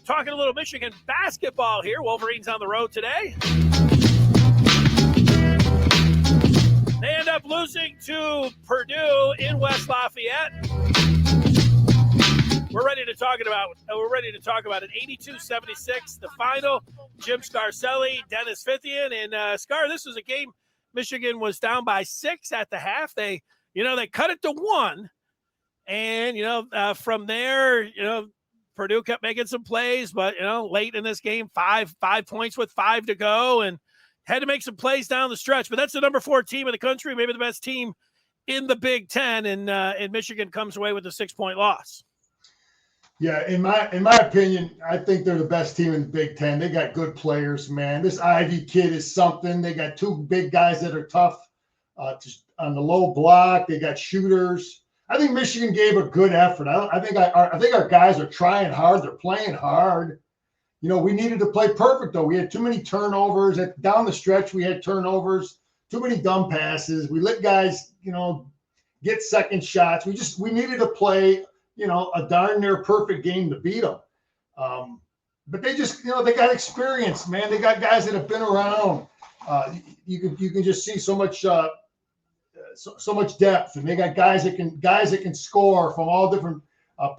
talking a little Michigan basketball here. Wolverines on the road today. They end up losing to Purdue in West Lafayette. We're ready to talk about an 82-76, the final. Jim Scarcelli, Dennis Fithian, and Scar. This was a game Michigan was down by 6 at the half. They cut it to 1, and from there, Purdue kept making some plays, but late in this game, five points with 5 to go, and had to make some plays down the stretch. But that's the number 4 team in the country, maybe the best team in the Big Ten, and Michigan comes away with a 6-point loss. Yeah, in my opinion, I think they're the best team in the Big Ten. They got good players, man. This Ivy kid is something. They got 2 big guys that are tough on the low block. They got shooters. I think Michigan gave a good effort. I think our guys are trying hard. They're playing hard. We needed to play perfect, though. We had too many turnovers. Down the stretch, we had turnovers, too many dumb passes. We let guys, get second shots. We needed to play a darn near perfect game to beat them. But they just, they got experience, man. They got guys that have been around. You can just see so much depth, and they got guys that can score from all different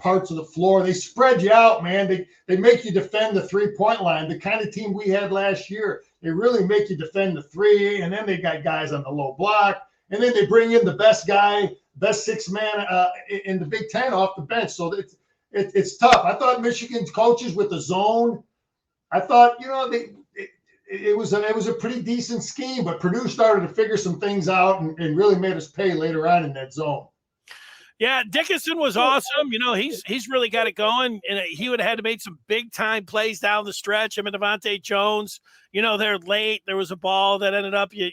parts of the floor. They spread you out, man. They make you defend the 3-point line. The kind of team we had last year, they really make you defend the 3, and then they got guys on the low block, and then they bring in the best 6-man in the Big Ten off the bench. So it's tough. I thought Michigan's coaches with the zone, I thought it was a pretty decent scheme, but Purdue started to figure some things out and really made us pay later on in that zone. Yeah, Dickinson was awesome. He's really got it going, and he would have had to make some big time plays down the stretch. Him and Devontae Jones, they're late. There was a ball that ended up, you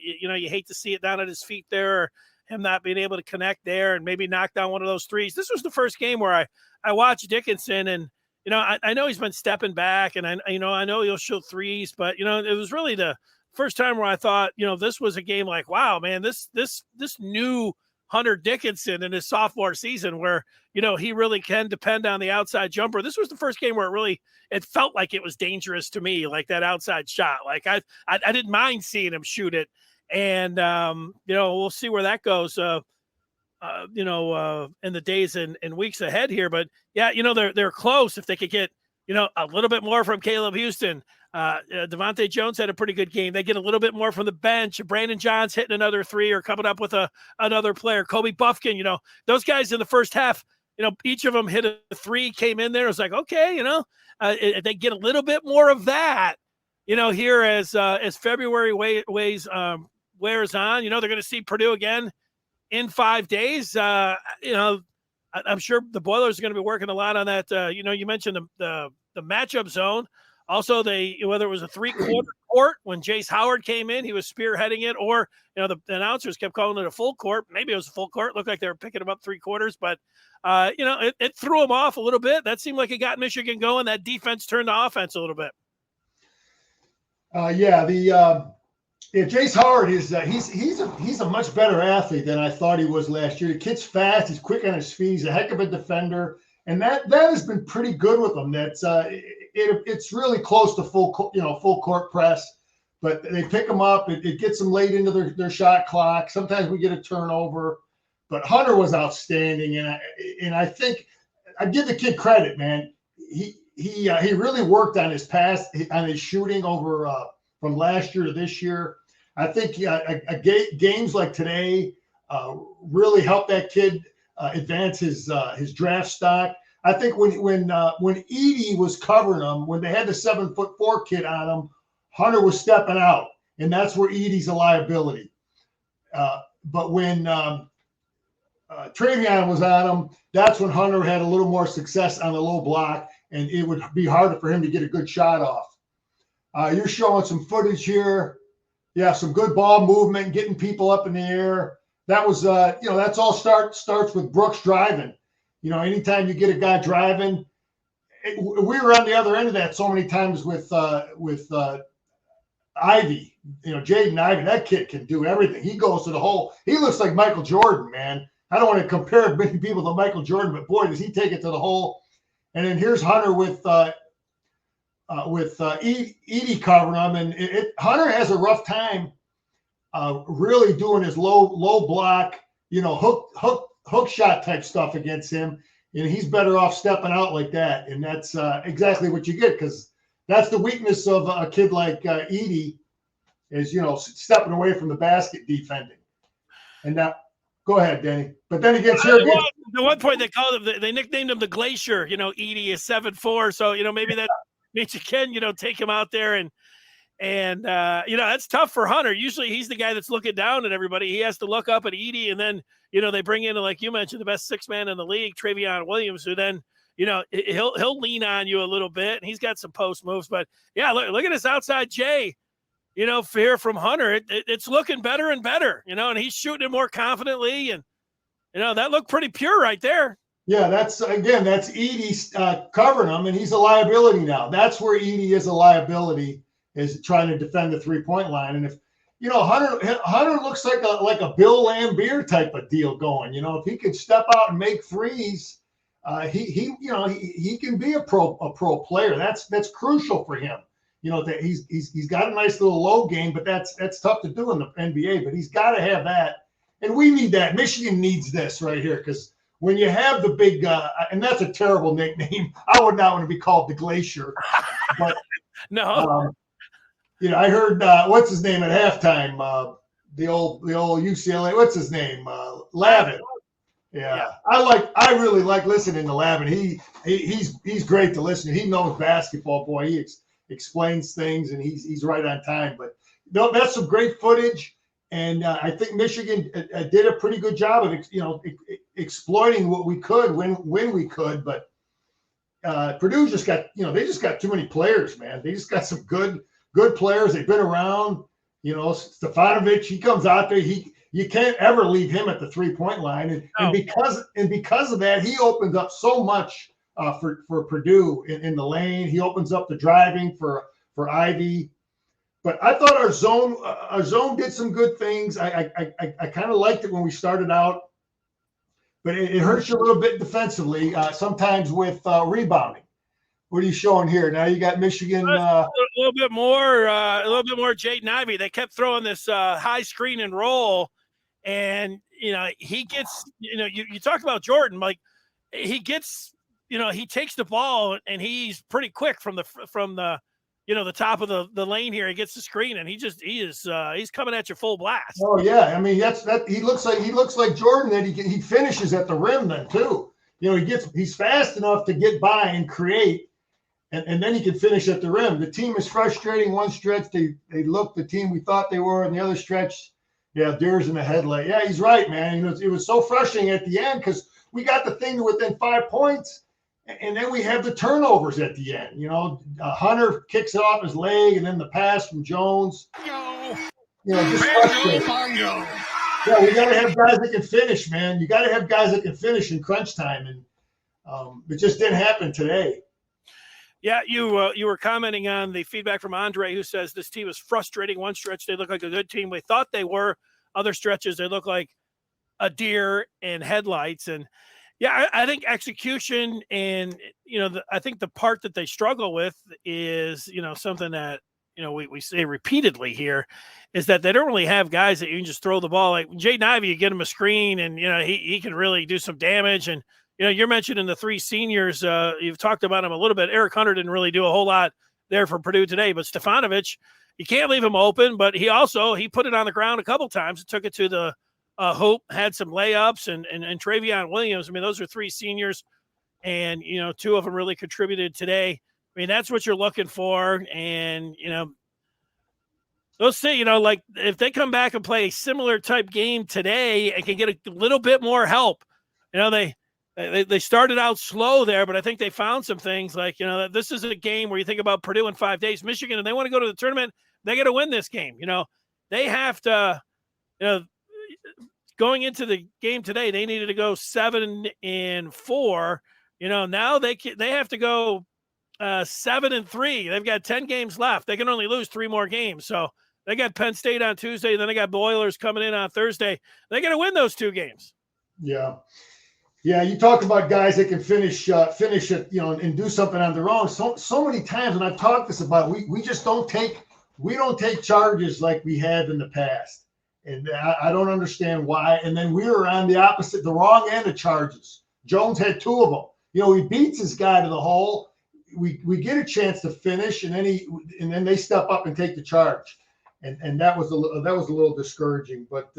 hate to see it down at his feet there, or him not being able to connect there and maybe knock down one of those threes. This was the first game where I watched Dickinson, and I know he's been stepping back, and I know he'll shoot threes, but it was really the first time where I thought, this was a game like, wow, man, this new Hunter Dickinson in his sophomore season where, he really can depend on the outside jumper. This was the first game where it felt like it was dangerous to me, like that outside shot. Like I didn't mind seeing him shoot it. And, we'll see where that goes, in the days and weeks ahead here. But yeah, they're close if they could get, a little bit more from Caleb Houston. Devontae Jones had a pretty good game. They get a little bit more from the bench. Brandon Johns hitting another 3 or coming up with another player. Kobe Buffkin, those guys in the first half, each of them hit a 3, came in there. It was like, okay, they get a little bit more of that, here as February wears on. They're going to see Purdue again in 5 days. I'm sure the Boilers are going to be working a lot on that. You mentioned the matchup zone. Also, whether it was a 3-quarter court when Jace Howard came in, he was spearheading it, or the announcers kept calling it a full court. Maybe it was a full court. It looked like they were picking him up 3/4, but it threw him off a little bit. That seemed like it got Michigan going. That defense turned to offense a little bit. Jace Howard is he's a much better athlete than I thought he was last year. The kid's fast. He's quick on his feet. He's a heck of a defender, and that has been pretty good with him. That's it's really close to full court press, but they pick them up. It gets them late into their shot clock. Sometimes we get a turnover, but Hunter was outstanding, and I think I give the kid credit, man. He really worked on his pass, on his shooting over from last year to this year. I think games like today really helped that kid advance his draft stock. I think when Edey was covering him, when they had the 7'4" kid on him, Hunter was stepping out, and that's where Edey's a liability. But when Travion was on him, that's when Hunter had a little more success on the low block, and it would be harder for him to get a good shot off. You're showing some footage here. Yeah, some good ball movement, getting people up in the air. That was, that's all starts with Brooks driving. Anytime you get a guy driving, we were on the other end of that so many times with Ivy. Jaden Ivey, that kid can do everything. He goes to the hole. He looks like Michael Jordan, man. I don't want to compare many people to Michael Jordan, but boy, does he take it to the hole. And then here's Hunter with Edie covering him, and Hunter has a rough time really doing his low block, hook shot type stuff against him, and he's better off stepping out like that. And that's exactly what you get, because that's the weakness of a kid like Edie, is stepping away from the basket defending. And now, go ahead, Denny. But then against here, at one point they called him, they nicknamed him the Glacier. Edie is 7'4", so maybe that means you can take him out there and that's tough for Hunter. Usually he's the guy that's looking down at everybody. He has to look up at Edie, and then they bring in, like you mentioned, the best six man in the league, Travion Williams, who then he'll lean on you a little bit, and he's got some post moves. But yeah, look at this outside Jay. Fear from Hunter. It's looking better and better. And he's shooting it more confidently, and that looked pretty pure right there. Yeah, that's Edie covering him, and he's a liability now. That's where Edie is a liability, is trying to defend the 3-point line. And if Hunter looks like a Bill Lambier type of deal going. If he could step out and make threes, he can be a pro player. That's crucial for him. That he's got a nice little low game, but that's tough to do in the NBA. But he's got to have that, and we need that. Michigan needs this right here, because when you have the big, and that's a terrible nickname. I would not want to be called the Glacier, but no. I heard what's his name at halftime, the old UCLA. What's his name? Lavin. Yeah. I really like listening to Lavin. He's great to listen to. He knows basketball, boy. He explains things, and he's right on time. But no, that's some great footage, and I think Michigan did a pretty good job of exploiting what we could when we could. But Purdue just got they just got too many players, man. They just got some good players. They've been around. Stefanovic, he comes out there. You can't ever leave him at the 3-point line, and because of that, he opens up so much for Purdue in the lane. He opens up the driving for Ivy. But I thought our zone did some good things. I kind of liked it when we started out, but it hurts you a little bit defensively sometimes with rebounding. What are you showing here? Now you got Michigan. A little bit more Jaden Ivey. They kept throwing this high screen and roll, and he gets. You talk about Jordan, like he gets. He takes the ball and he's pretty quick from the the top of the lane here. He gets the screen and he's coming at you full blast. Oh yeah, I mean that he looks like Jordan, that he finishes at the rim then too. He's fast enough to get by and create. And then he can finish at the rim. The team is frustrating. One stretch, they look the team we thought they were, and the other stretch, deers in the headlight. Yeah, he's right, man. It was so frustrating at the end, because we got the thing to within 5 points, and then we have the turnovers at the end. Hunter kicks it off his leg, and then the pass from Jones. Just frustrating. Yeah, we got to have guys that can finish, man. You got to have guys that can finish in crunch time, and it just didn't happen today. Yeah, you were commenting on the feedback from Andre, who says this team is frustrating. One stretch, they look like a good team. We thought they were. Other stretches, they look like a deer in headlights. And yeah, I think execution and, I think the part that they struggle with is, something that, we say repeatedly here, is that they don't really have guys that you can just throw the ball. Like Jaden Ivey, you get him a screen and, he can really do some damage. And, you're mentioning the three seniors. You've talked about him a little bit. Eric Hunter didn't really do a whole lot there for Purdue today, but Stefanovic, you can't leave him open, but he put it on the ground a couple times, took it to the hoop, had some layups, and Travion Williams. I mean, those are three seniors, and, two of them really contributed today. I mean, that's what you're looking for. And, they'll see, like if they come back and play a similar type game today and can get a little bit more help, they started out slow there, but I think they found some things like, this is a game where you think about Purdue in 5 days, Michigan, and they want to go to the tournament. They got to win this game. They have to, going into the game today, they needed to go 7-4. Now they have to go 7-3. They've got 10 games left. They can only lose 3 more games. So they got Penn State on Tuesday. Then they got Boilers coming in on Thursday. They got to win those 2 games. Yeah. Yeah, you talk about guys that can finish it, and do something on their own. So many times, and I've talked this about, we just don't take charges like we have in the past, and I don't understand why. And then we were on the wrong end of charges. Jones had 2 of them. He beats his guy to the hole. We get a chance to finish, and then they step up and take the charge, and that was a little discouraging, but.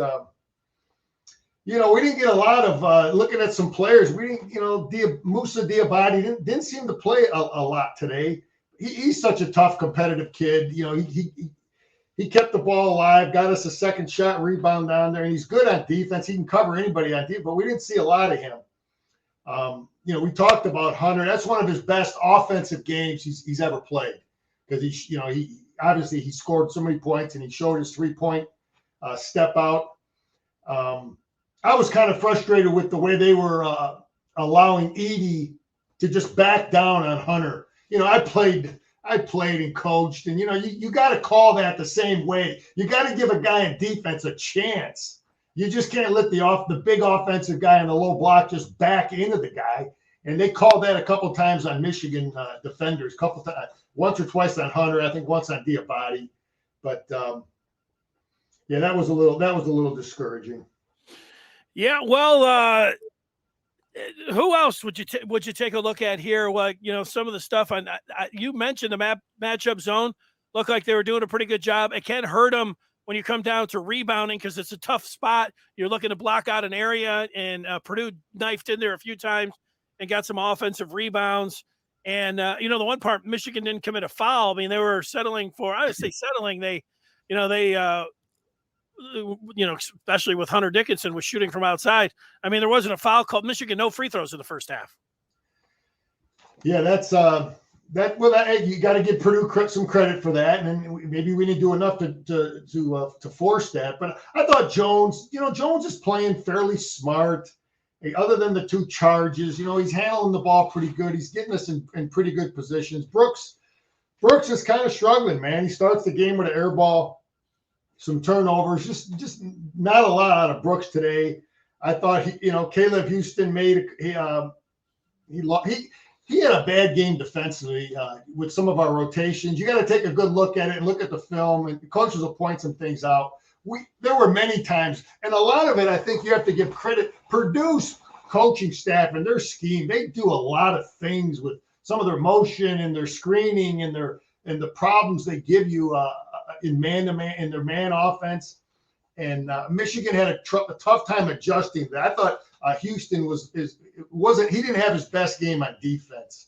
We didn't get a lot of looking at some players. We didn't, Musa Diabate didn't seem to play a lot today. He's such a tough, competitive kid. He kept the ball alive, got us a second shot rebound down there, and he's good on defense. He can cover anybody on defense, but we didn't see a lot of him. We talked about Hunter. That's one of his best offensive games he's ever played, because he obviously he scored so many points and he showed his 3-point step out. I was kind of frustrated with the way they were allowing Edey to just back down on Hunter. I played and coached, and you got to call that the same way. You got to give a guy in defense a chance. You just can't let the big offensive guy in the low block just back into the guy. And they called that a couple times on Michigan defenders, once or twice on Hunter, I think once on Diabate. But yeah, that was a little discouraging. Yeah, well, who else would you take a look at here? Like, some of the stuff on you mentioned the matchup zone looked like they were doing a pretty good job. It can hurt them when you come down to rebounding because it's a tough spot. You're looking to block out an area, and Purdue knifed in there a few times and got some offensive rebounds. And the one part, Michigan didn't commit a foul. I mean, they were settling for. I would say settling. They especially with Hunter Dickinson was shooting from outside. I mean, there wasn't a foul called. Michigan, no free throws in the first half. Yeah, that's you got to give Purdue some credit for that, and maybe we didn't do enough to force that. But I thought Jones is playing fairly smart. Other than the 2 charges, he's handling the ball pretty good. He's getting us in pretty good positions. Brooks is kind of struggling, man. He starts the game with an air ball. Some turnovers, just not a lot out of Brooks today. I thought Caleb Houston he had a bad game defensively with some of our rotations. You got to take a good look at it and look at the film, and the coaches will point some things out. There were many times, and a lot of it, I think you have to give credit. Purdue's coaching staff and their scheme, they do a lot of things with some of their motion and their screening and the problems they give you in man-to-man in their man offense. And Michigan had a tough time adjusting that. I thought Houston he didn't have his best game on defense.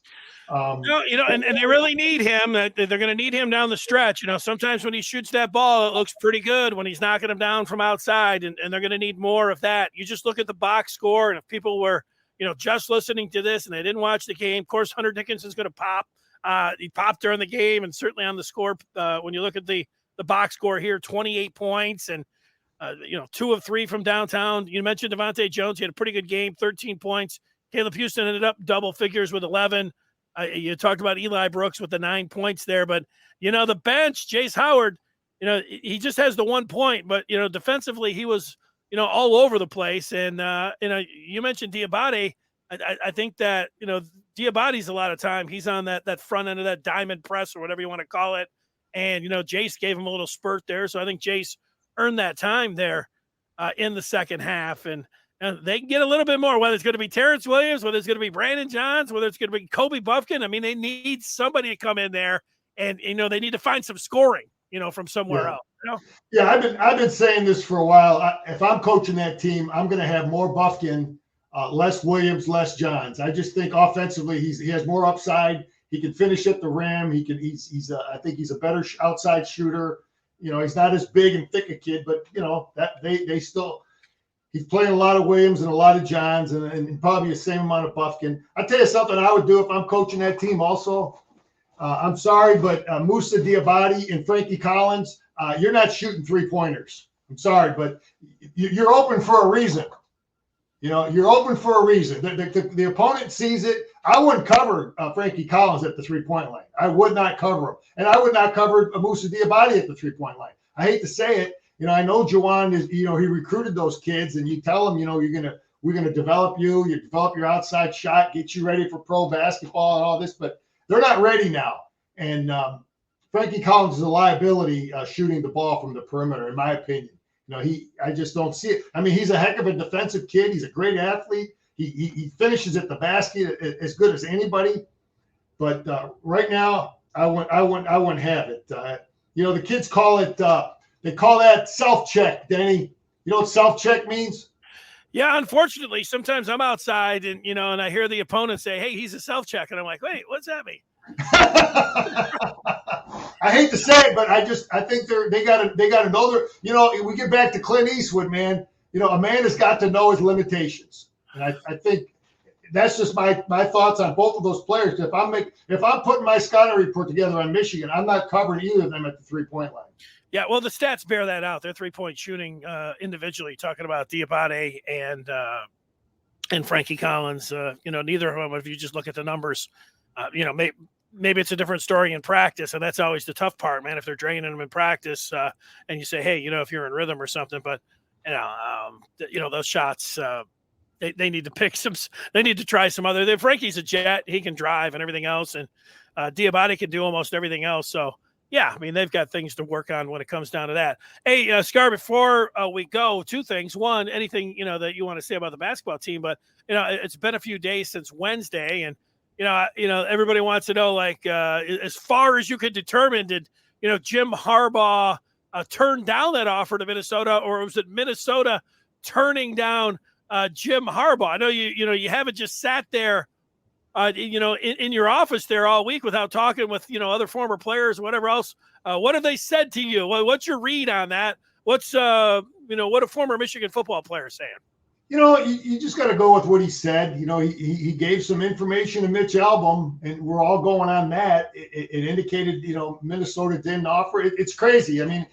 And they really need him. They're going to need him down the stretch. Sometimes when he shoots that ball, it looks pretty good when he's knocking them down from outside, and they're going to need more of that. You just look at the box score, and if people were, just listening to this and they didn't watch the game, of course, Hunter Dickinson's going to pop. He popped during the game, and certainly on the score. When you look at the box score here, 28 points, and 2 of 3 from downtown. You mentioned Devontae Jones. He had a pretty good game, 13 points. Caleb Houston ended up double figures with 11. You talked about Eli Brooks with the 9 points there, but the bench, Jace Howard, he just has the 1 point, but defensively he was all over the place. And you mentioned Diabate. I think that Diabate's a lot of time he's on that front end of that diamond press or whatever you want to call it, and Jace gave him a little spurt there, so I think Jace earned that time there in the second half, and they can get a little bit more, whether it's going to be Terrence Williams, whether it's going to be Brandon Johns, whether it's going to be Kobe Buffkin. I mean, they need somebody to come in there, and they need to find some scoring, from somewhere else. Yeah, I've been saying this for a while. If I'm coaching that team, I'm going to have more Buffkin, less Williams, less Johns. I just think offensively he has more upside. He can finish at the rim. I think he's a better outside shooter. He's not as big and thick a kid, but that they still. He's playing a lot of Williams and a lot of Johns and probably the same amount of Buffkin. I'll tell you something I would do if I'm coaching that team also. I'm sorry, but Musa Diabate and Frankie Collins, you're not shooting 3-pointers. I'm sorry, but you're open for a reason. You're open for a reason. The opponent sees it. I wouldn't cover Frankie Collins at the 3-point line. I would not cover him. And I would not cover Musa Diabate at the 3-point line. I hate to say it. I know Juwan is, he recruited those kids, and you tell him, we're going to develop you. You develop your outside shot, get you ready for pro basketball and all this, but they're not ready now. And Frankie Collins is a liability shooting the ball from the perimeter, in my opinion. I just don't see it. I mean, he's a heck of a defensive kid. He's a great athlete. He finishes at the basket as good as anybody. But right now, I wouldn't have it. The kids call it. They call that self-check, Danny. You know what self-check means? Yeah, unfortunately, sometimes I'm outside and I hear the opponent say, "Hey, he's a self-check," and I'm like, "Wait, what's that mean?" I hate to say it, but I think they got to know their. We get back to Clint Eastwood, man. A man has got to know his limitations, and I think that's just my thoughts on both of those players. If I'm putting my scouting report together on Michigan, I'm not covering either of them at the 3-point line. Yeah, well, the stats bear that out. Their 3-point shooting individually, talking about Diabate and Frankie Collins. Neither of them, if you just look at the numbers, maybe it's a different story in practice, and that's always the tough part, man. If they're draining them in practice, and you say, hey, if you're in rhythm or something, but those shots, they need to pick some. They need to try some other. Frankie's a jet; he can drive and everything else, and Diabate can do almost everything else. So. Yeah, I mean, they've got things to work on when it comes down to that. Hey, Scar, before we go, two things. One, anything, that you want to say about the basketball team, but, it's been a few days since Wednesday, and, everybody wants to know, like, as far as you could determine, did, Jim Harbaugh turn down that offer to Minnesota, or was it Minnesota turning down Jim Harbaugh? I know you haven't just sat there in your office there all week without talking with, other former players, whatever else. What have they said to you? What's your read on that? What's, what a former Michigan football player saying? You just got to go with what he said. He gave some information to Mitch Albom, and we're all going on that. It indicated, Minnesota didn't offer it. It's crazy. I mean,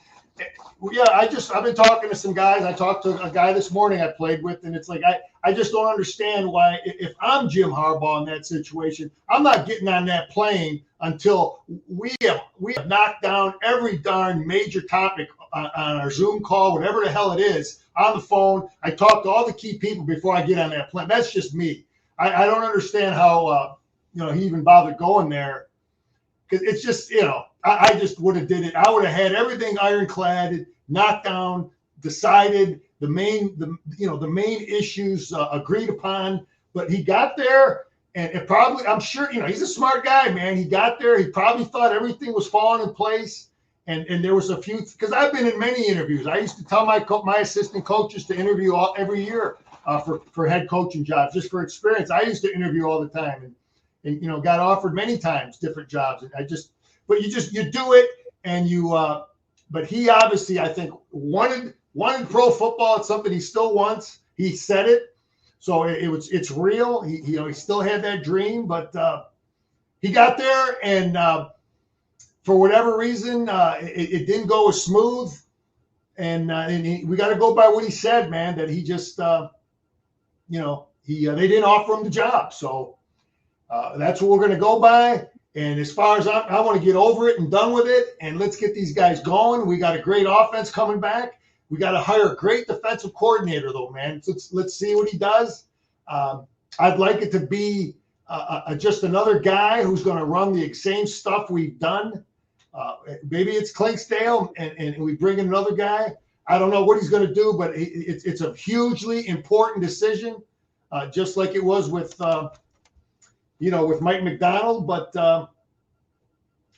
yeah, I've been talking to some guys. I talked to a guy this morning I played with, and it's like, I just don't understand why, if I'm Jim Harbaugh in that situation, I'm not getting on that plane until we have knocked down every darn major topic on our Zoom call, whatever the hell it is, on the phone. I talk to all the key people before I get on that plane. That's just me. I don't understand how, he even bothered going there. Because it's just, I just would have did it. I would have had everything ironclad, knocked down, decided the main issues agreed upon. But he got there, and it probably, I'm sure, he's a smart guy, man. He got there. He probably thought everything was falling in place. And there was a few, because I've been in many interviews. I used to tell my assistant coaches to interview every year for head coaching jobs, just for experience. I used to interview all the time, and got offered many times different jobs. And you do it, and but he obviously, I think, wanted pro football. It's something he still wants. He said it, so it's real. He still had that dream, but he got there, and for whatever reason, it didn't go as smooth. And we got to go by what he said, man. That he just, they didn't offer him the job, so. That's what we're going to go by. And as far as I want to get over it and done with it, and let's get these guys going. We got a great offense coming back. We got to hire a great defensive coordinator, though, man. Let's see what he does. I'd like it to be just another guy who's going to run the same stuff we've done. Maybe it's Clinksdale, and we bring in another guy. I don't know what he's going to do, but it's a hugely important decision, just like it was with with Mike McDonald. But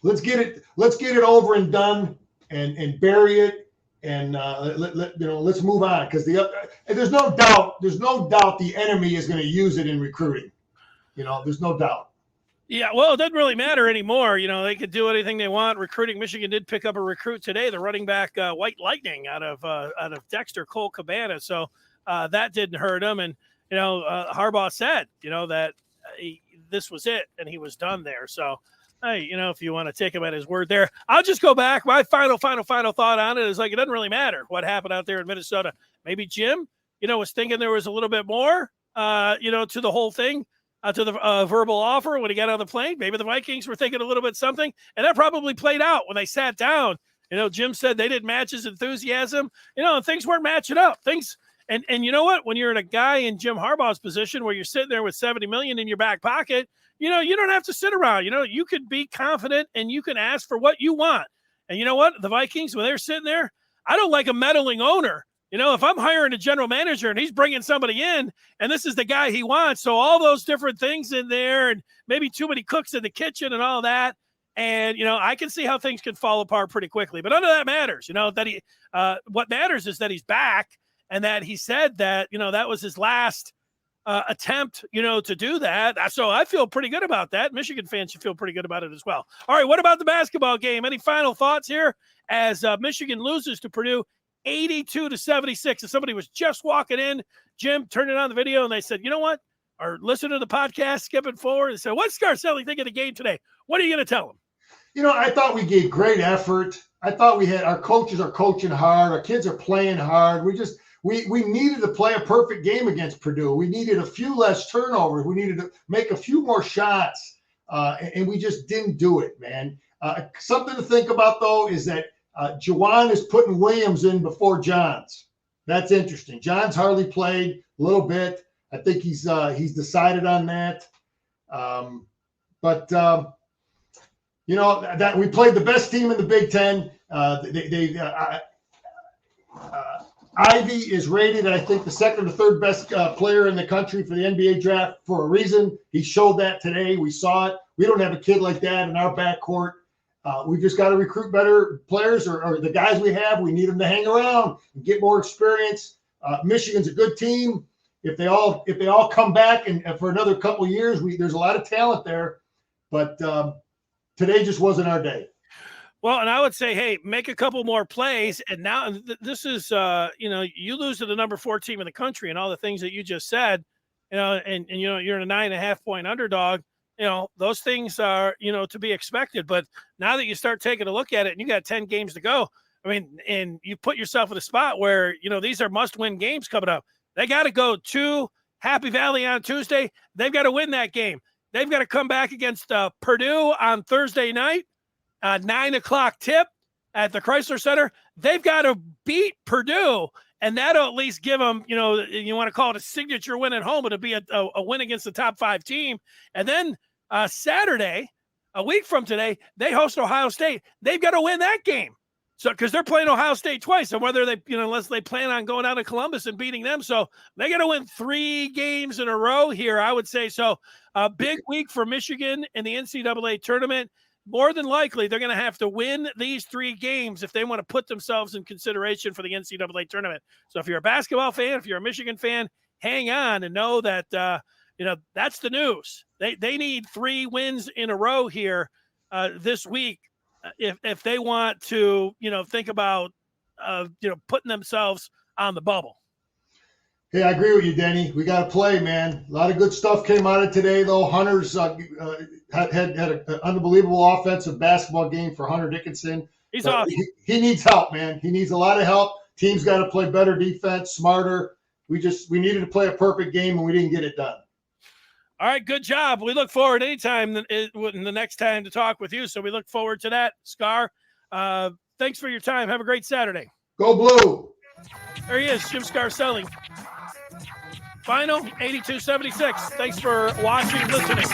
let's get it over and done, and bury it, and let's move on, because there's no doubt the enemy is going to use it in recruiting. There's no doubt. Yeah, well, it doesn't really matter anymore. They could do anything they want. Recruiting. Michigan did pick up a recruit today, the running back White Lightning out of Dexter, Cole Cabana. So that didn't hurt him. And Harbaugh said that this was it, and he was done there. So hey, if you want to take him at his word there, I'll just go back. My final thought on it is, like, it doesn't really matter what happened out there in Minnesota. Maybe Jim, was thinking there was a little bit more, to the whole thing. To the verbal offer when he got on the plane. Maybe the Vikings were thinking a little bit something, and that probably played out when they sat down. Jim said they didn't match his enthusiasm, and things weren't matching up. And you know what? When you're in a guy in Jim Harbaugh's position where you're sitting there with $70 million in your back pocket, you don't have to sit around. You could be confident and you can ask for what you want. And you know what? The Vikings, when they're sitting there, I don't like a meddling owner. If I'm hiring a general manager and he's bringing somebody in and this is the guy he wants, so all those different things in there and maybe too many cooks in the kitchen and all that. And, I can see how things can fall apart pretty quickly. But none of that matters, that what matters is that he's back and that he said that, that was his last attempt, to do that. So I feel pretty good about that. Michigan fans should feel pretty good about it as well. All right, what about the basketball game? Any final thoughts here as Michigan loses to Purdue 82-76? And somebody was just walking in, Jim, turning on the video, and they said, you know what? Or listen to the podcast, skipping forward, and said, what's Scarcelli think of the game today? What are you going to tell him? I thought we gave great effort. I thought we had our coaches are coaching hard. Our kids are playing hard. We needed to play a perfect game against Purdue. We needed a few less turnovers. We needed to make a few more shots, and we just didn't do it, man. Something to think about, though, is that Juwan is putting Williams in before Johns. That's interesting. Johns hardly played a little bit. I think he's decided on that. That we played the best team in the Big Ten. Ivy is rated, I think, the second or third best player in the country for the NBA draft for a reason. He showed that today. We saw it. We don't have a kid like that in our backcourt. We just got to recruit better players or the guys we have. We need them to hang around and get more experience. Michigan's a good team. If they all come back and for another couple of years, there's a lot of talent there. But today just wasn't our day. Well, and I would say, hey, make a couple more plays. And now this is, you lose to the number 4 team in the country and all the things that you just said, and you're in a 9.5-point underdog. Those things are, to be expected. But now that you start taking a look at it and you got 10 games to go, and you put yourself in a spot where, these are must-win games coming up. They got to go to Happy Valley on Tuesday. They've got to win that game. They've got to come back against Purdue on Thursday night. 9:00 tip at the Chrysler Center. They've got to beat Purdue, and that'll at least give them, you want to call it a signature win at home. It'll be a win against the top 5 team. And then Saturday, a week from today, they host Ohio State. They've got to win that game. So, because they're playing Ohio State twice, and whether they, unless they plan on going out of Columbus and beating them. So they got to win 3 games in a row here, I would say. So a big week for Michigan in the NCAA tournament. More than likely, they're going to have to win these 3 games if they want to put themselves in consideration for the NCAA tournament. So if you're a basketball fan, if you're a Michigan fan, hang on and know that, that's the news. They need 3 wins in a row here this week if they want to, think about, putting themselves on the bubble. Hey, I agree with you, Denny. We got to play, man. A lot of good stuff came out of today, though. Hunter's had an unbelievable offensive basketball game for Hunter Dickinson. He's awesome. He needs help, man. He needs a lot of help. Team's got to play better defense, smarter. We needed to play a perfect game, and we didn't get it done. All right, good job. We look forward anytime in the next time to talk with you. So we look forward to that, Scar. Thanks for your time. Have a great Saturday. Go Blue. There he is, Jim Scarcelli. Final 82-76. Thanks for watching, listening.